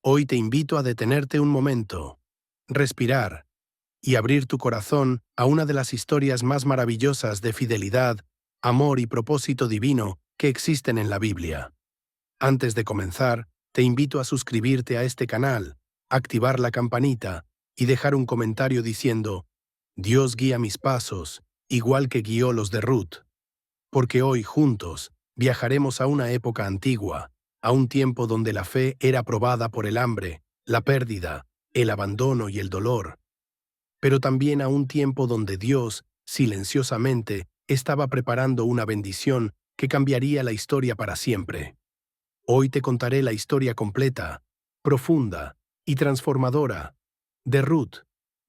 Hoy te invito a detenerte un momento, respirar y abrir tu corazón a una de las historias más maravillosas de fidelidad, amor y propósito divino que existen en la Biblia. Antes de comenzar, te invito a suscribirte a este canal, activar la campanita y dejar un comentario diciendo: Dios guía mis pasos, igual que guió los de Ruth. Porque hoy, juntos, viajaremos a una época antigua, a un tiempo donde la fe era probada por el hambre, la pérdida, el abandono y el dolor, pero también a un tiempo donde Dios, silenciosamente, estaba preparando una bendición que cambiaría la historia para siempre. Hoy te contaré la historia completa, profunda y transformadora de Ruth,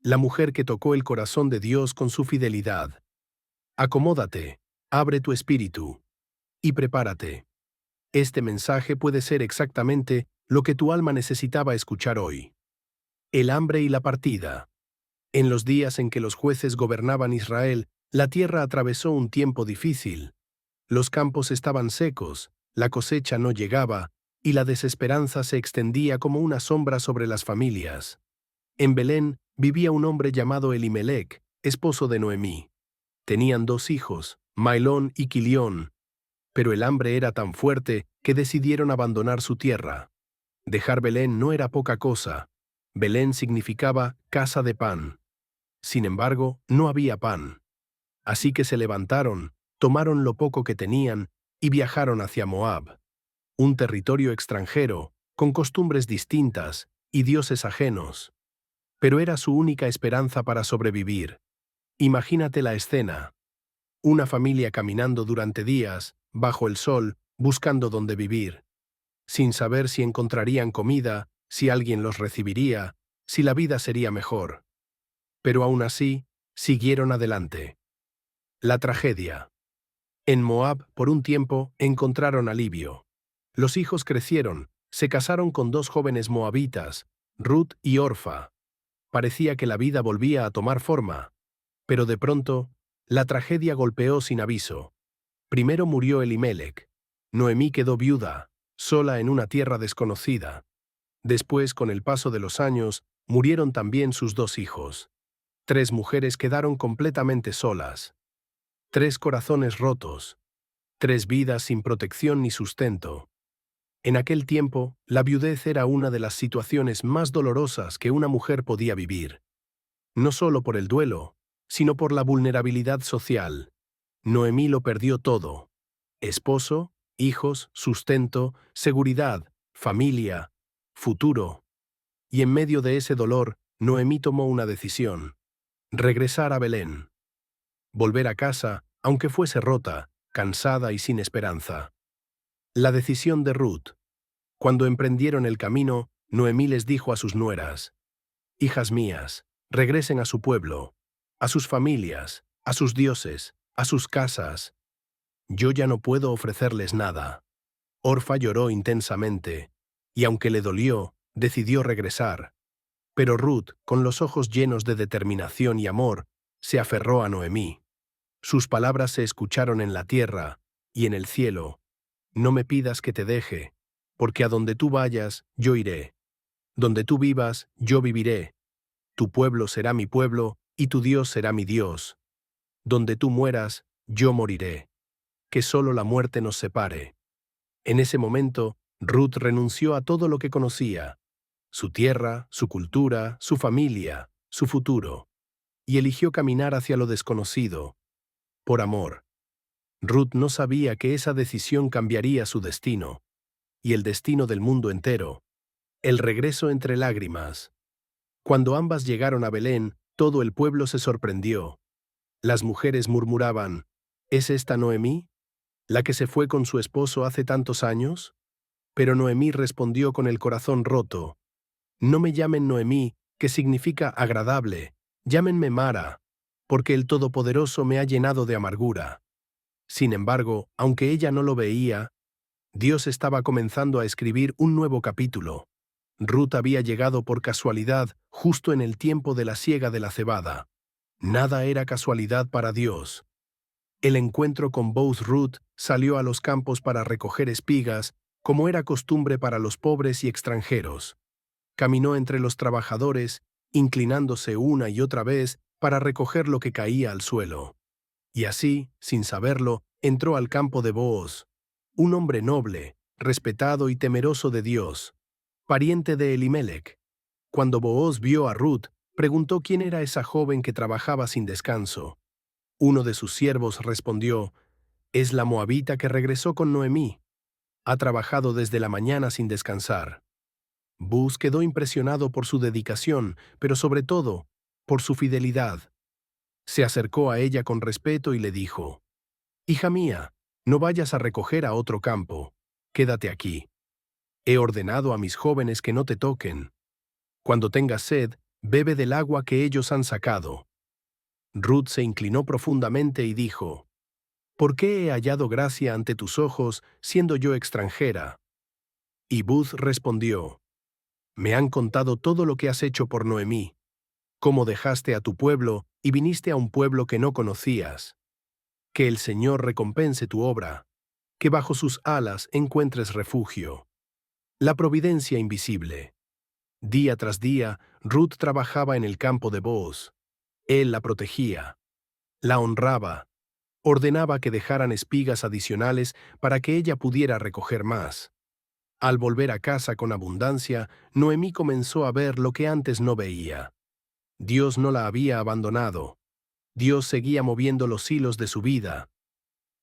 la mujer que tocó el corazón de Dios con su fidelidad. Acomódate, abre tu espíritu y prepárate. Este mensaje puede ser exactamente lo que tu alma necesitaba escuchar hoy. El hambre y la partida. En los días en que los jueces gobernaban Israel, la tierra atravesó un tiempo difícil. Los campos estaban secos, la cosecha no llegaba, y la desesperanza se extendía como una sombra sobre las familias. En Belén vivía un hombre llamado Elimelec, esposo de Noemí. Tenían 2 hijos, Mahlón y Quilión, pero el hambre era tan fuerte que decidieron abandonar su tierra. Dejar Belén no era poca cosa. Belén significaba casa de pan. Sin embargo, no había pan. Así que se levantaron, tomaron lo poco que tenían y viajaron hacia Moab, un territorio extranjero, con costumbres distintas y dioses ajenos. Pero era su única esperanza para sobrevivir. Imagínate la escena. Una familia caminando durante días, bajo el sol, buscando dónde vivir, sin saber si encontrarían comida, si alguien los recibiría, si la vida sería mejor. Pero aún así, siguieron adelante. La tragedia. En Moab, por un tiempo, encontraron alivio. Los hijos crecieron, se casaron con 2 jóvenes moabitas, Ruth y Orfa. Parecía que la vida volvía a tomar forma. Pero de pronto, la tragedia golpeó sin aviso. Primero murió Elimelec. Noemí quedó viuda, sola en una tierra desconocida. Después, con el paso de los años, murieron también sus 2 hijos. 3 mujeres quedaron completamente solas. 3 corazones rotos. 3 vidas sin protección ni sustento. En aquel tiempo, la viudez era una de las situaciones más dolorosas que una mujer podía vivir. No solo por el duelo, sino por la vulnerabilidad social. Noemí lo perdió todo: esposo, hijos, sustento, seguridad, familia, futuro. Y en medio de ese dolor, Noemí tomó una decisión: regresar a Belén. Volver a casa, aunque fuese rota, cansada y sin esperanza. La decisión de Ruth. Cuando emprendieron el camino, Noemí les dijo a sus nueras: hijas mías, regresen a su pueblo, a sus familias, a sus dioses, a sus casas. Yo ya no puedo ofrecerles nada. Orfa lloró intensamente, y aunque le dolió, decidió regresar. Pero Ruth, con los ojos llenos de determinación y amor, se aferró a Noemí. Sus palabras se escucharon en la tierra y en el cielo: no me pidas que te deje, porque a donde tú vayas, yo iré. Donde tú vivas, yo viviré. Tu pueblo será mi pueblo y tu Dios será mi Dios. Donde tú mueras, yo moriré. Que solo la muerte nos separe. En ese momento, Ruth renunció a todo lo que conocía: su tierra, su cultura, su familia, su futuro, y eligió caminar hacia lo desconocido, por amor. Ruth no sabía que esa decisión cambiaría su destino, y el destino del mundo entero. El regreso entre lágrimas. Cuando ambas llegaron a Belén, todo el pueblo se sorprendió. Las mujeres murmuraban: ¿es esta Noemí, la que se fue con su esposo hace tantos años? Pero Noemí respondió con el corazón roto: no me llamen Noemí, que significa agradable, llámenme Mara, porque el Todopoderoso me ha llenado de amargura. Sin embargo, aunque ella no lo veía, Dios estaba comenzando a escribir un nuevo capítulo. Ruth había llegado por casualidad justo en el tiempo de la siega de la cebada. Nada era casualidad para Dios. El encuentro con Boaz. Ruth salió a los campos para recoger espigas, como era costumbre para los pobres y extranjeros. Caminó entre los trabajadores, inclinándose una y otra vez para recoger lo que caía al suelo. Y así, sin saberlo, entró al campo de Booz, un hombre noble, respetado y temeroso de Dios, pariente de Elimelec. Cuando Booz vio a Ruth, preguntó quién era esa joven que trabajaba sin descanso. Uno de sus siervos respondió: «Es la moabita que regresó con Noemí. Ha trabajado desde la mañana sin descansar». Booz quedó impresionado por su dedicación, pero sobre todo, por su fidelidad. Se acercó a ella con respeto y le dijo: «Hija mía, no vayas a recoger a otro campo. Quédate aquí. He ordenado a mis jóvenes que no te toquen. Cuando tengas sed, bebe del agua que ellos han sacado». Ruth se inclinó profundamente y dijo: «¿Por qué he hallado gracia ante tus ojos, siendo yo extranjera?» Y Booz respondió: «Me han contado todo lo que has hecho por Noemí, cómo dejaste a tu pueblo y viniste a un pueblo que no conocías. Que el Señor recompense tu obra, que bajo sus alas encuentres refugio». La providencia invisible. Día tras día, Ruth trabajaba en el campo de Booz. Él la protegía, la honraba, ordenaba que dejaran espigas adicionales para que ella pudiera recoger más. Al volver a casa con abundancia, Noemí comenzó a ver lo que antes no veía. Dios no la había abandonado. Dios seguía moviendo los hilos de su vida.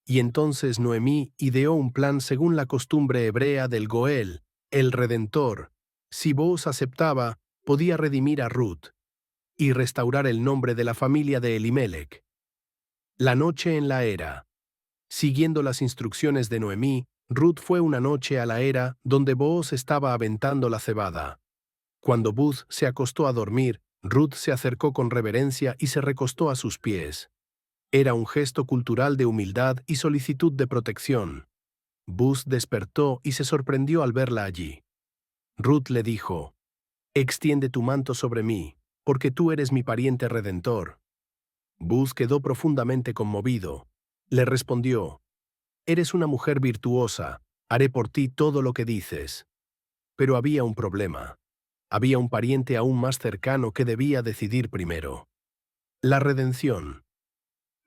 Y entonces Noemí ideó un plan según la costumbre hebrea del Goel, el Redentor. Si Booz aceptaba, podía redimir a Ruth y restaurar el nombre de la familia de Elimelec. La noche en la era. Siguiendo las instrucciones de Noemí, Ruth fue una noche a la era donde Booz estaba aventando la cebada. Cuando Booz se acostó a dormir, Ruth se acercó con reverencia y se recostó a sus pies. Era un gesto cultural de humildad y solicitud de protección. Booz despertó y se sorprendió al verla allí. Ruth le dijo: «Extiende tu manto sobre mí, porque tú eres mi pariente redentor». Booz quedó profundamente conmovido. Le respondió: «Eres una mujer virtuosa, haré por ti todo lo que dices». Pero había un problema. Había un pariente aún más cercano que debía decidir primero. La redención.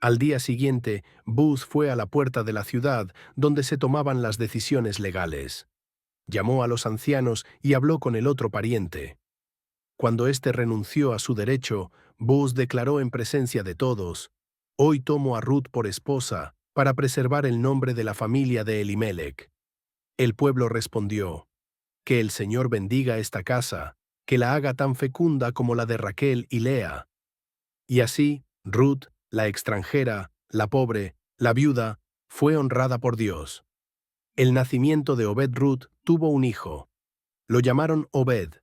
Al día siguiente, Booz fue a la puerta de la ciudad donde se tomaban las decisiones legales. Llamó a los ancianos y habló con el otro pariente. Cuando éste renunció a su derecho, Booz declaró en presencia de todos: «Hoy tomo a Ruth por esposa, para preservar el nombre de la familia de Elimelec». El pueblo respondió: «Que el Señor bendiga esta casa, que la haga tan fecunda como la de Raquel y Lea». Y así, Ruth, la extranjera, la pobre, la viuda, fue honrada por Dios. El nacimiento de Obed-Ruth tuvo un hijo. Lo llamaron Obed.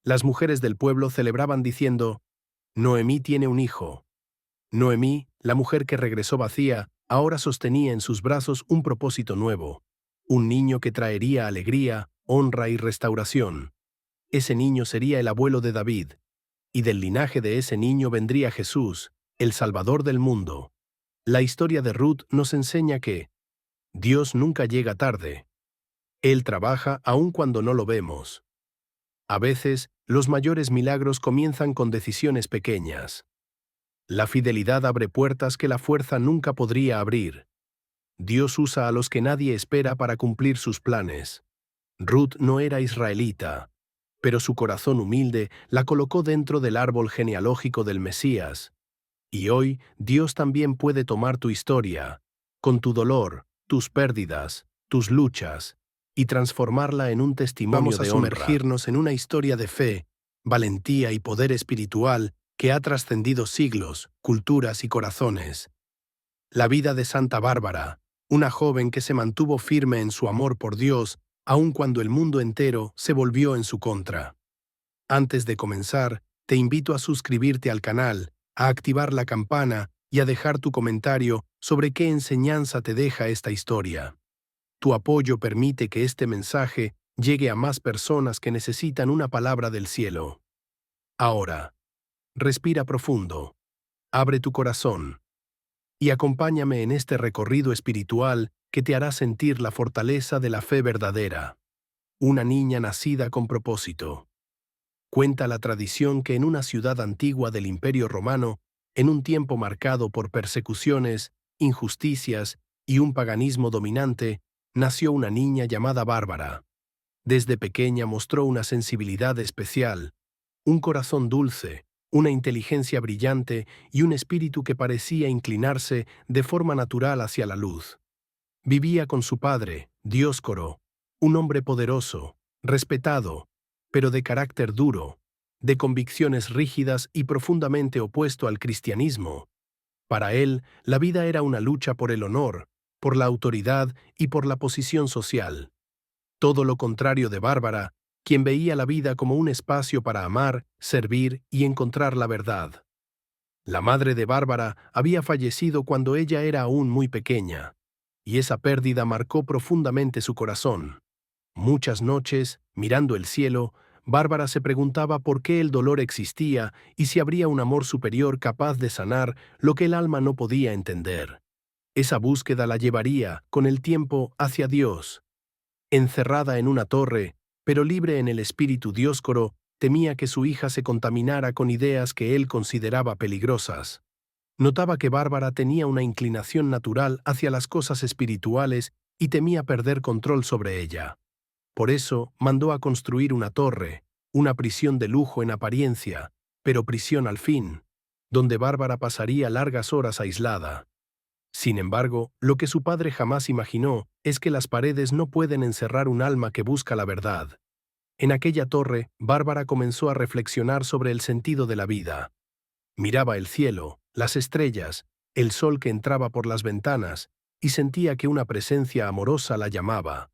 Las mujeres del pueblo celebraban diciendo: «Noemí tiene un hijo». Noemí, la mujer que regresó vacía, ahora sostenía en sus brazos un propósito nuevo, un niño que traería alegría, honra y restauración. Ese niño sería el abuelo de David, y del linaje de ese niño vendría Jesús, el Salvador del mundo. La historia de Ruth nos enseña que Dios nunca llega tarde. Él trabaja aun cuando no lo vemos. A veces, los mayores milagros comienzan con decisiones pequeñas. La fidelidad abre puertas que la fuerza nunca podría abrir. Dios usa a los que nadie espera para cumplir sus planes. Ruth no era israelita, pero su corazón humilde la colocó dentro del árbol genealógico del Mesías. Y hoy, Dios también puede tomar tu historia, con tu dolor, tus pérdidas, tus luchas, y transformarla en un testimonio de honra. Vamos a sumergirnos en una historia de fe, valentía y poder espiritual que ha trascendido siglos, culturas y corazones. La vida de Santa Bárbara, una joven que se mantuvo firme en su amor por Dios, aun cuando el mundo entero se volvió en su contra. Antes de comenzar, te invito a suscribirte al canal, a activar la campana y a dejar tu comentario sobre qué enseñanza te deja esta historia. Tu apoyo permite que este mensaje llegue a más personas que necesitan una palabra del cielo. Ahora, respira profundo, abre tu corazón y acompáñame en este recorrido espiritual que te hará sentir la fortaleza de la fe verdadera. Una niña nacida con propósito. Cuenta la tradición que en una ciudad antigua del Imperio Romano, en un tiempo marcado por persecuciones, injusticias y un paganismo dominante, nació una niña llamada Bárbara. Desde pequeña mostró una sensibilidad especial, un corazón dulce, una inteligencia brillante y un espíritu que parecía inclinarse de forma natural hacia la luz. Vivía con su padre, Dioscoro, un hombre poderoso, respetado, pero de carácter duro, de convicciones rígidas y profundamente opuesto al cristianismo. Para él, la vida era una lucha por el honor, por la autoridad y por la posición social. Todo lo contrario de Bárbara, quien veía la vida como un espacio para amar, servir y encontrar la verdad. La madre de Bárbara había fallecido cuando ella era aún muy pequeña, y esa pérdida marcó profundamente su corazón. Muchas noches, mirando el cielo, Bárbara se preguntaba por qué el dolor existía y si habría un amor superior capaz de sanar lo que el alma no podía entender. Esa búsqueda la llevaría, con el tiempo, hacia Dios. Encerrada en una torre, pero libre en el espíritu Dioscoro, temía que su hija se contaminara con ideas que él consideraba peligrosas. Notaba que Bárbara tenía una inclinación natural hacia las cosas espirituales y temía perder control sobre ella. Por eso mandó a construir una torre, una prisión de lujo en apariencia, pero prisión al fin, donde Bárbara pasaría largas horas aislada. Sin embargo, lo que su padre jamás imaginó es que las paredes no pueden encerrar un alma que busca la verdad. En aquella torre, Bárbara comenzó a reflexionar sobre el sentido de la vida. Miraba el cielo, las estrellas, el sol que entraba por las ventanas, y sentía que una presencia amorosa la llamaba.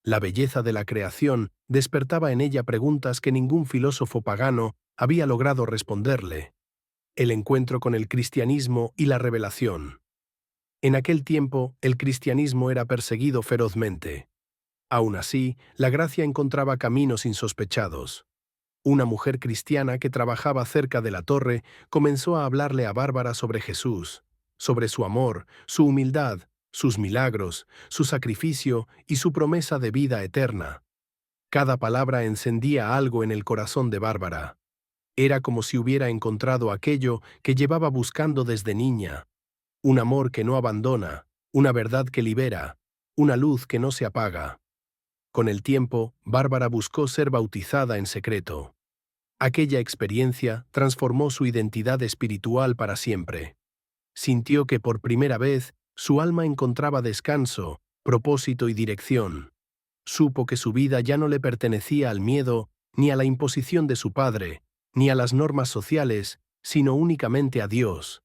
La belleza de la creación despertaba en ella preguntas que ningún filósofo pagano había logrado responderle. El encuentro con el cristianismo y la revelación. En aquel tiempo, el cristianismo era perseguido ferozmente. Aún así, la gracia encontraba caminos insospechados. Una mujer cristiana que trabajaba cerca de la torre comenzó a hablarle a Bárbara sobre Jesús, sobre su amor, su humildad, sus milagros, su sacrificio y su promesa de vida eterna. Cada palabra encendía algo en el corazón de Bárbara. Era como si hubiera encontrado aquello que llevaba buscando desde niña. Un amor que no abandona, una verdad que libera, una luz que no se apaga. Con el tiempo, Bárbara buscó ser bautizada en secreto. Aquella experiencia transformó su identidad espiritual para siempre. Sintió que por primera vez su alma encontraba descanso, propósito y dirección. Supo que su vida ya no le pertenecía al miedo, ni a la imposición de su padre, ni a las normas sociales, sino únicamente a Dios.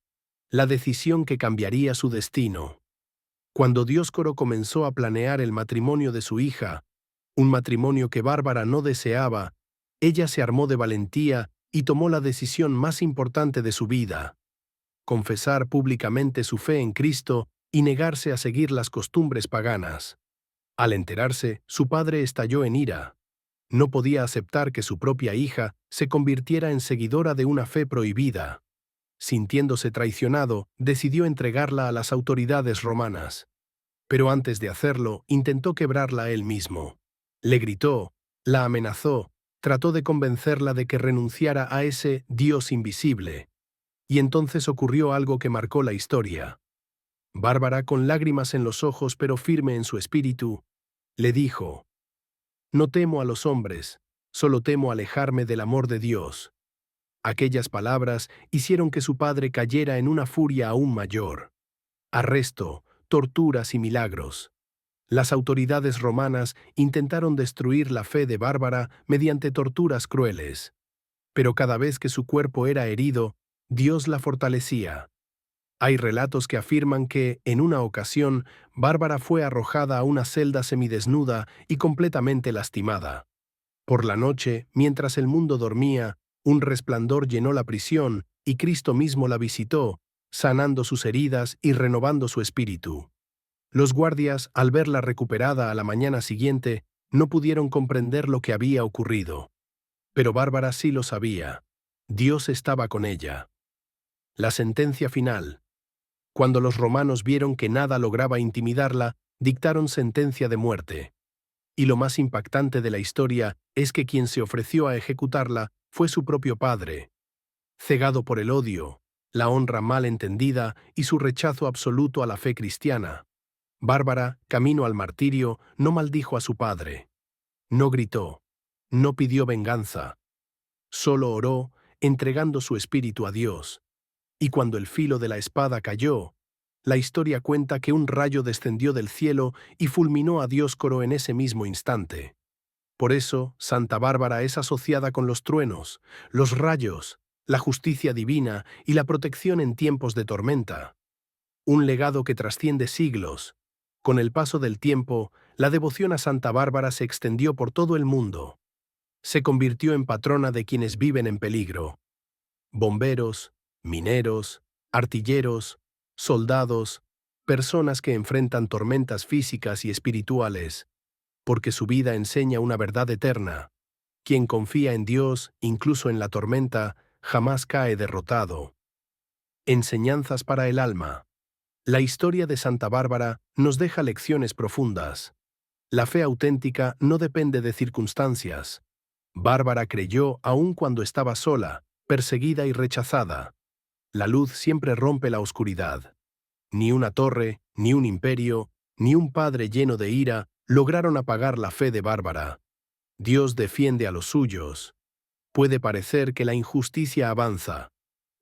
La decisión que cambiaría su destino. Cuando Dioscoro comenzó a planear el matrimonio de su hija, un matrimonio que Bárbara no deseaba, ella se armó de valentía y tomó la decisión más importante de su vida: confesar públicamente su fe en Cristo y negarse a seguir las costumbres paganas. Al enterarse, su padre estalló en ira. No podía aceptar que su propia hija se convirtiera en seguidora de una fe prohibida. Sintiéndose traicionado, decidió entregarla a las autoridades romanas. Pero antes de hacerlo, intentó quebrarla él mismo. Le gritó, la amenazó, trató de convencerla de que renunciara a ese Dios invisible. Y entonces ocurrió algo que marcó la historia. Bárbara, con lágrimas en los ojos pero firme en su espíritu, le dijo: «No temo a los hombres, solo temo alejarme del amor de Dios». Aquellas palabras hicieron que su padre cayera en una furia aún mayor. Arresto, torturas y milagros. Las autoridades romanas intentaron destruir la fe de Bárbara mediante torturas crueles. Pero cada vez que su cuerpo era herido, Dios la fortalecía. Hay relatos que afirman que, en una ocasión, Bárbara fue arrojada a una celda semidesnuda y completamente lastimada. Por la noche, mientras el mundo dormía, un resplandor llenó la prisión y Cristo mismo la visitó, sanando sus heridas y renovando su espíritu. Los guardias, al verla recuperada a la mañana siguiente, no pudieron comprender lo que había ocurrido. Pero Bárbara sí lo sabía. Dios estaba con ella. La sentencia final. Cuando los romanos vieron que nada lograba intimidarla, dictaron sentencia de muerte. Y lo más impactante de la historia es que quien se ofreció a ejecutarla fue su propio padre. Cegado por el odio, la honra mal entendida y su rechazo absoluto a la fe cristiana, Bárbara, camino al martirio, no maldijo a su padre. No gritó, no pidió venganza. Solo oró, entregando su espíritu a Dios. Y cuando el filo de la espada cayó, la historia cuenta que un rayo descendió del cielo y fulminó a Dioscoro en ese mismo instante. Por eso, Santa Bárbara es asociada con los truenos, los rayos, la justicia divina y la protección en tiempos de tormenta. Un legado que trasciende siglos. Con el paso del tiempo, la devoción a Santa Bárbara se extendió por todo el mundo. Se convirtió en patrona de quienes viven en peligro. Bomberos, mineros, artilleros, soldados, personas que enfrentan tormentas físicas y espirituales, porque su vida enseña una verdad eterna. Quien confía en Dios, incluso en la tormenta, jamás cae derrotado. Enseñanzas para el alma. La historia de Santa Bárbara nos deja lecciones profundas. La fe auténtica no depende de circunstancias. Bárbara creyó aun cuando estaba sola, perseguida y rechazada. La luz siempre rompe la oscuridad. Ni una torre, ni un imperio, ni un padre lleno de ira lograron apagar la fe de Bárbara. Dios defiende a los suyos. Puede parecer que la injusticia avanza,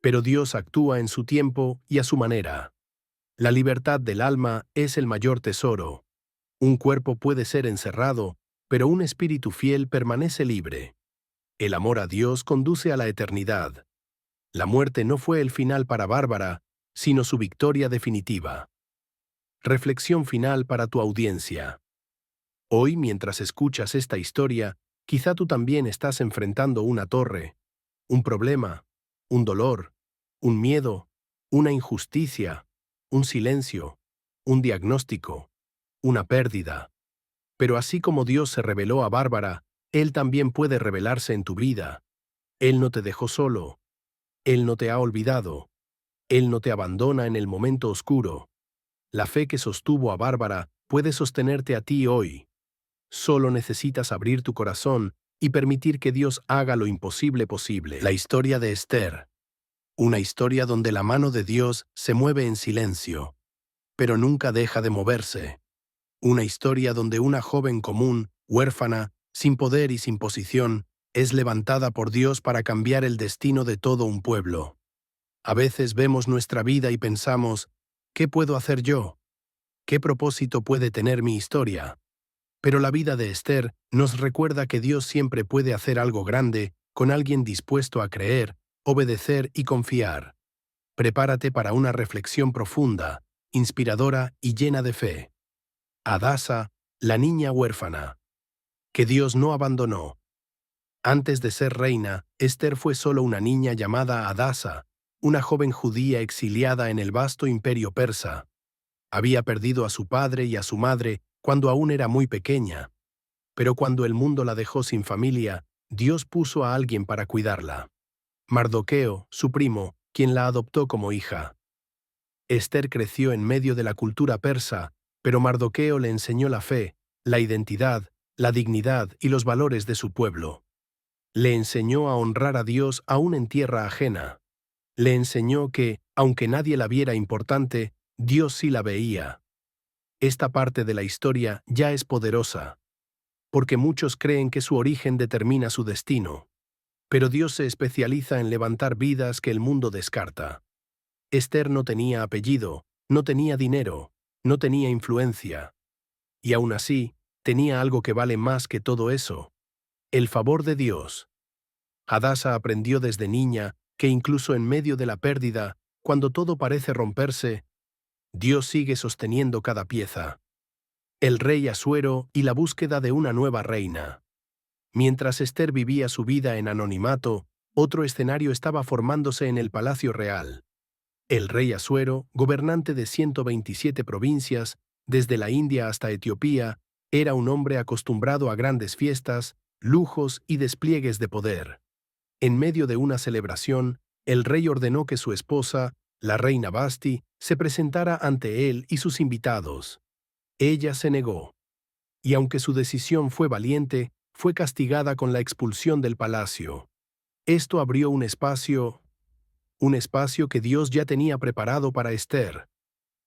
pero Dios actúa en su tiempo y a su manera. La libertad del alma es el mayor tesoro. Un cuerpo puede ser encerrado, pero un espíritu fiel permanece libre. El amor a Dios conduce a la eternidad. La muerte no fue el final para Bárbara, sino su victoria definitiva. Reflexión final para tu audiencia. Hoy, mientras escuchas esta historia, quizá tú también estás enfrentando una torre, un problema, un dolor, un miedo, una injusticia, un silencio, un diagnóstico, una pérdida. Pero así como Dios se reveló a Bárbara, Él también puede revelarse en tu vida. Él no te dejó solo. Él no te ha olvidado. Él no te abandona en el momento oscuro. La fe que sostuvo a Bárbara puede sostenerte a ti hoy. Solo necesitas abrir tu corazón y permitir que Dios haga lo imposible posible. La historia de Esther. Una historia donde la mano de Dios se mueve en silencio, pero nunca deja de moverse. Una historia donde una joven común, huérfana, sin poder y sin posición, es levantada por Dios para cambiar el destino de todo un pueblo. A veces vemos nuestra vida y pensamos, ¿qué puedo hacer yo? ¿Qué propósito puede tener mi historia? Pero la vida de Esther nos recuerda que Dios siempre puede hacer algo grande con alguien dispuesto a creer, obedecer y confiar. Prepárate para una reflexión profunda, inspiradora y llena de fe. Adasa, la niña huérfana. Que Dios no abandonó. Antes de ser reina, Esther fue solo una niña llamada Adasa, una joven judía exiliada en el vasto imperio persa. Había perdido a su padre y a su madre cuando aún era muy pequeña. Pero cuando el mundo la dejó sin familia, Dios puso a alguien para cuidarla. Mardoqueo, su primo, quien la adoptó como hija. Esther creció en medio de la cultura persa, pero Mardoqueo le enseñó la fe, la identidad, la dignidad y los valores de su pueblo. Le enseñó a honrar a Dios aún en tierra ajena. Le enseñó que, aunque nadie la viera importante, Dios sí la veía. Esta parte de la historia ya es poderosa, porque muchos creen que su origen determina su destino. Pero Dios se especializa en levantar vidas que el mundo descarta. Esther no tenía apellido, no tenía dinero, no tenía influencia. Y aún así, tenía algo que vale más que todo eso: el favor de Dios. Hadasa aprendió desde niña que incluso en medio de la pérdida, cuando todo parece romperse, Dios sigue sosteniendo cada pieza. El rey Asuero y la búsqueda de una nueva reina. Mientras Esther vivía su vida en anonimato, otro escenario estaba formándose en el palacio real. El rey Asuero, gobernante de 127 provincias, desde la India hasta Etiopía, era un hombre acostumbrado a grandes fiestas, lujos y despliegues de poder. En medio de una celebración, el rey ordenó que su esposa, la reina Basti, se presentara ante él y sus invitados. Ella se negó. Y aunque su decisión fue valiente, fue castigada con la expulsión del palacio. Esto abrió un espacio que Dios ya tenía preparado para Esther.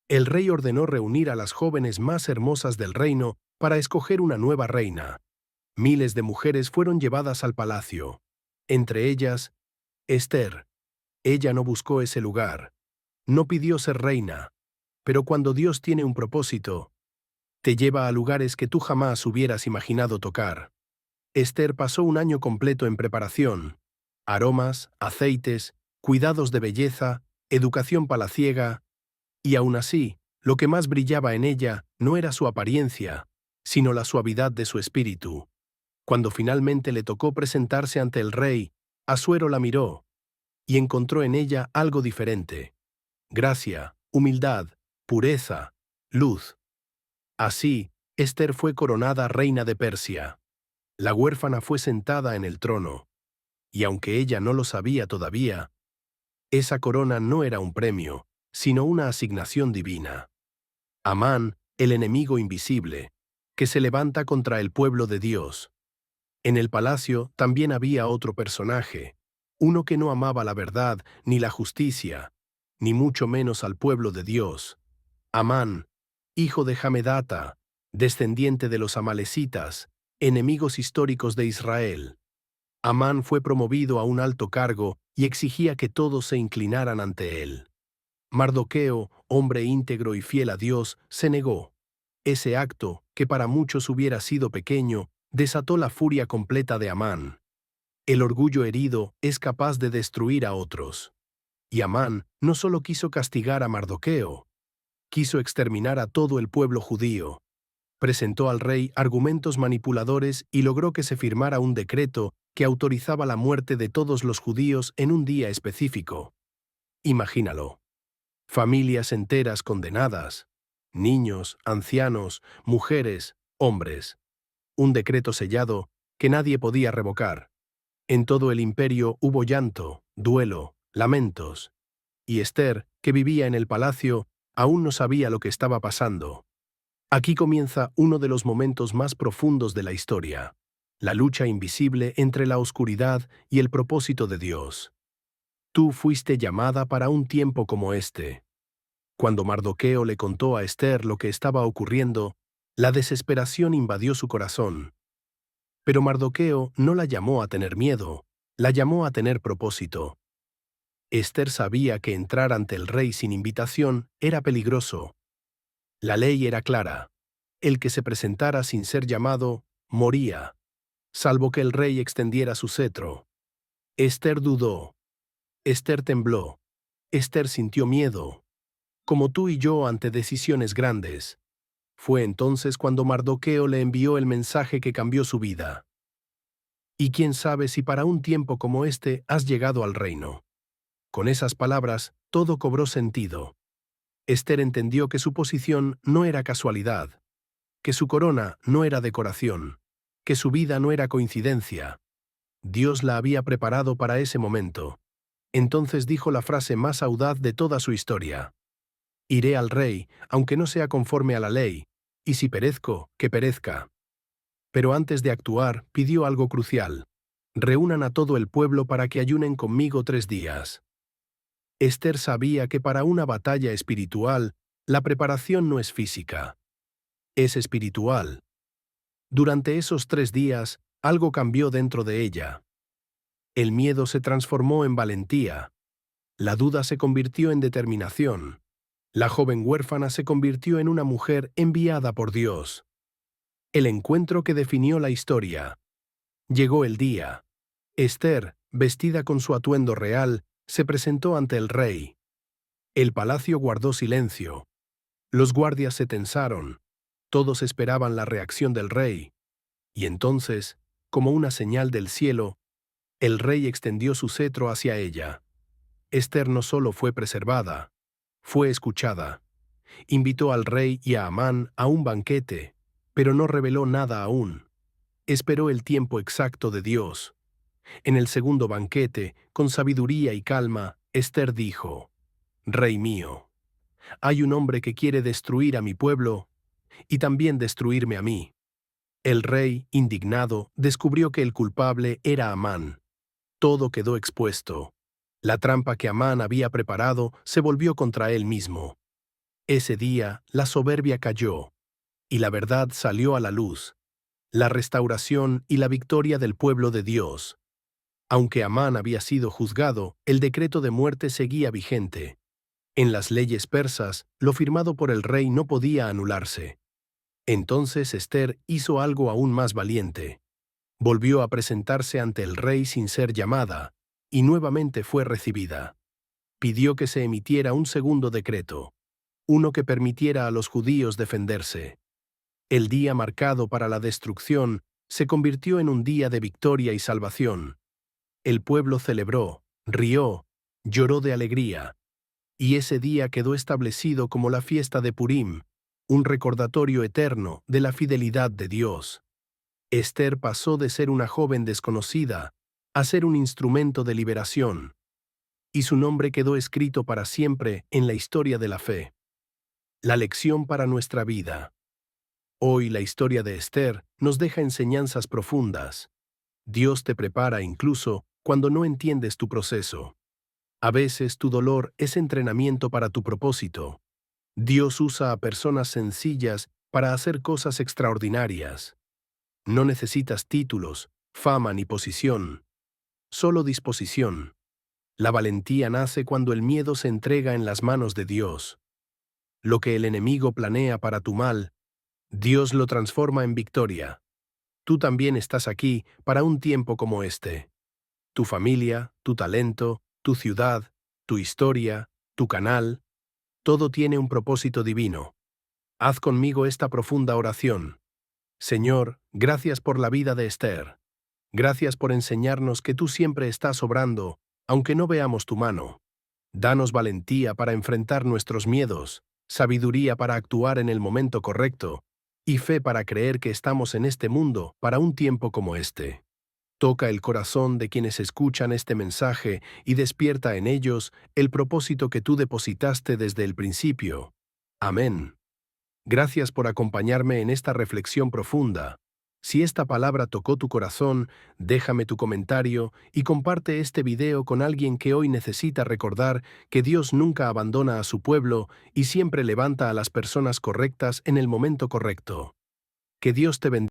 El rey ordenó reunir a las jóvenes más hermosas del reino para escoger una nueva reina. Miles de mujeres fueron llevadas al palacio. Entre ellas, Esther. Ella no buscó ese lugar. No pidió ser reina. Pero cuando Dios tiene un propósito, te lleva a lugares que tú jamás hubieras imaginado tocar. Esther pasó un año completo en preparación. Aromas, aceites, cuidados de belleza, educación palaciega, y aún así, lo que más brillaba en ella no era su apariencia, sino la suavidad de su espíritu. Cuando finalmente le tocó presentarse ante el rey, Asuero la miró y encontró en ella algo diferente: gracia, humildad, pureza, luz. Así, Esther fue coronada reina de Persia. La huérfana fue sentada en el trono, y aunque ella no lo sabía todavía, esa corona no era un premio, sino una asignación divina. Amán, el enemigo invisible, que se levanta contra el pueblo de Dios. En el palacio también había otro personaje, uno que no amaba la verdad ni la justicia, ni mucho menos al pueblo de Dios. Amán, hijo de Hamedata, descendiente de los amalecitas, enemigos históricos de Israel. Amán fue promovido a un alto cargo y exigía que todos se inclinaran ante él. Mardoqueo, hombre íntegro y fiel a Dios, se negó. Ese acto, que para muchos hubiera sido pequeño, desató la furia completa de Amán. El orgullo herido es capaz de destruir a otros. Y Amán no solo quiso castigar a Mardoqueo, quiso exterminar a todo el pueblo judío. Presentó al rey argumentos manipuladores y logró que se firmara un decreto que autorizaba la muerte de todos los judíos en un día específico. Imagínalo. Familias enteras condenadas. Niños, ancianos, mujeres, hombres. Un decreto sellado que nadie podía revocar. En todo el imperio hubo llanto, duelo, lamentos. Y Esther, que vivía en el palacio, aún no sabía lo que estaba pasando. Aquí comienza uno de los momentos más profundos de la historia: la lucha invisible entre la oscuridad y el propósito de Dios. Tú fuiste llamada para un tiempo como este. Cuando Mardoqueo le contó a Esther lo que estaba ocurriendo, la desesperación invadió su corazón. Pero Mardoqueo no la llamó a tener miedo, la llamó a tener propósito. Esther sabía que entrar ante el rey sin invitación era peligroso. La ley era clara: el que se presentara sin ser llamado, moría, salvo que el rey extendiera su cetro. Esther dudó. Esther tembló. Esther sintió miedo, como tú y yo ante decisiones grandes. Fue entonces cuando Mardoqueo le envió el mensaje que cambió su vida. Y quién sabe si para un tiempo como este has llegado al reino. Con esas palabras, todo cobró sentido. Esther entendió que su posición no era casualidad, que su corona no era decoración, que su vida no era coincidencia. Dios la había preparado para ese momento. Entonces dijo la frase más audaz de toda su historia: iré al rey, aunque no sea conforme a la ley, y si perezco, que perezca. Pero antes de actuar, pidió algo crucial: reúnan a todo el pueblo para que ayunen conmigo 3 días. Esther sabía que para una batalla espiritual, la preparación no es física, es espiritual. Durante esos 3 días, algo cambió dentro de ella. El miedo se transformó en valentía. La duda se convirtió en determinación. La joven huérfana se convirtió en una mujer enviada por Dios. El encuentro que definió la historia. Llegó el día. Esther, vestida con su atuendo real, se presentó ante el rey. El palacio guardó silencio. Los guardias se tensaron. Todos esperaban la reacción del rey. Y entonces, como una señal del cielo, el rey extendió su cetro hacia ella. Esther no solo fue preservada, fue escuchada. Invitó al rey y a Amán a un banquete, pero no reveló nada aún. Esperó el tiempo exacto de Dios. En el segundo banquete, con sabiduría y calma, Esther dijo: Rey mío, hay un hombre que quiere destruir a mi pueblo y también destruirme a mí. El rey, indignado, descubrió que el culpable era Amán. Todo quedó expuesto. La trampa que Amán había preparado se volvió contra él mismo. Ese día, la soberbia cayó, y la verdad salió a la luz, la restauración y la victoria del pueblo de Dios. Aunque Amán había sido juzgado, el decreto de muerte seguía vigente. En las leyes persas, lo firmado por el rey no podía anularse. Entonces Ester hizo algo aún más valiente. Volvió a presentarse ante el rey sin ser llamada, y nuevamente fue recibida. Pidió que se emitiera un segundo decreto, uno que permitiera a los judíos defenderse. El día marcado para la destrucción se convirtió en un día de victoria y salvación. El pueblo celebró, rió, lloró de alegría, y ese día quedó establecido como la fiesta de Purim, un recordatorio eterno de la fidelidad de Dios. Ester pasó de ser una joven desconocida a ser un instrumento de liberación, y su nombre quedó escrito para siempre en la historia de la fe. La lección para nuestra vida. Hoy la historia de Ester nos deja enseñanzas profundas. Dios te prepara incluso cuando no entiendes tu proceso. A veces tu dolor es entrenamiento para tu propósito. Dios usa a personas sencillas para hacer cosas extraordinarias. No necesitas títulos, fama ni posición, solo disposición. La valentía nace cuando el miedo se entrega en las manos de Dios. Lo que el enemigo planea para tu mal, Dios lo transforma en victoria. Tú también estás aquí para un tiempo como este. Tu familia, tu talento, tu ciudad, tu historia, tu canal, todo tiene un propósito divino. Haz conmigo esta profunda oración. Señor, gracias por la vida de Ester. Gracias por enseñarnos que tú siempre estás obrando, aunque no veamos tu mano. Danos valentía para enfrentar nuestros miedos, sabiduría para actuar en el momento correcto, y fe para creer que estamos en este mundo para un tiempo como este. Toca el corazón de quienes escuchan este mensaje y despierta en ellos el propósito que tú depositaste desde el principio. Amén. Gracias por acompañarme en esta reflexión profunda. Si esta palabra tocó tu corazón, déjame tu comentario y comparte este video con alguien que hoy necesita recordar que Dios nunca abandona a su pueblo y siempre levanta a las personas correctas en el momento correcto. Que Dios te bendiga.